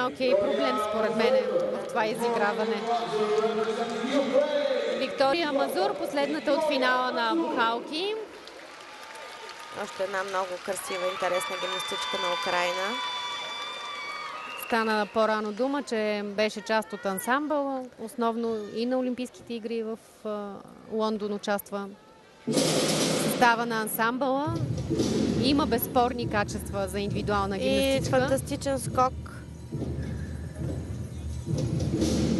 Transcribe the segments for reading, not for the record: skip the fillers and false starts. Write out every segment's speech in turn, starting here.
Окей, проблем според мен в това изиграване. Виктория Мазур, последната от финала на бухалки. Още една много красива, интересна гимнастичка на Украйна. Стана по-рано дума, че беше част от ансамбъл. Основно и на Олимпийските игри в Лондон участва състава на ансамбъла. Има безспорни качества за индивидуална гимнастичка. И фантастичен скок.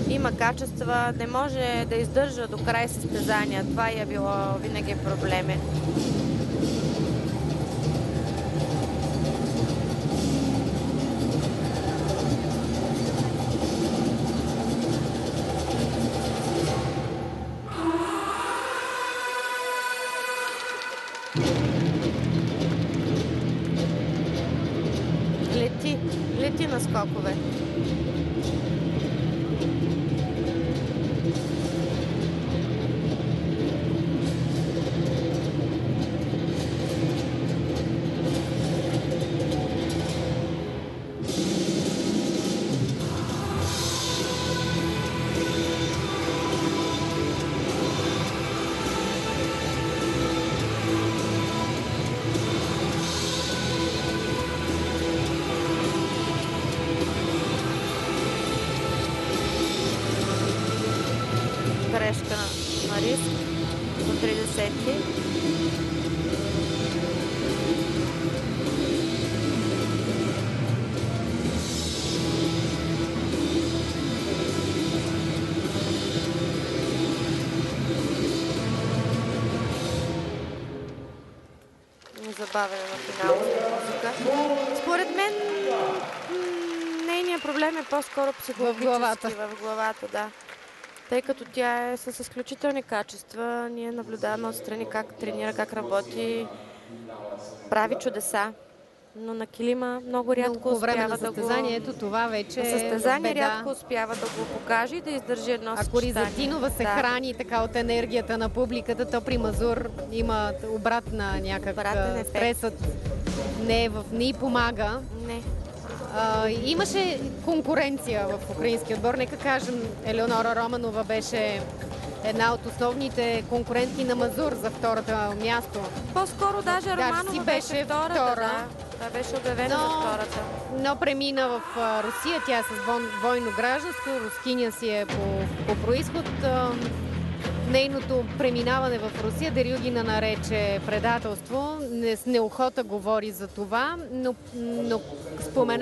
Има качества, не може да издържа до край състезания. Това е било винаги проблеми. Лети на скокове. Грешка на риск до 30-ти. Забавяне на финалната музика. Според мен нейният проблем е по-скоро психологически в главата, да. Тъй като тя е с изключителни качества, ние наблюдаваме отстрани как тренира, как работи, прави чудеса, но на килима много рядко успява да го... Това вече на състезание рядко успява да го покаже и да издържи едно съчетание. Ако Ризатинова се храни така от енергията на публиката, то при Мазур има обратна някакъв стресът. Не й помага. Не. Имаше конкуренция в украинския отбор. Нека кажем, Елеонора Романова беше една от основните конкурентки на Мазур за втората място. По-скоро даже Романова беше втора. Да. Това беше обявено за втората. Но премина в Русия. Тя е с двойно гражданство. Рускиня си е по происход. Нейното преминаване в Русия Дерюгина нарече предателство. С неохота говори за това, но спомена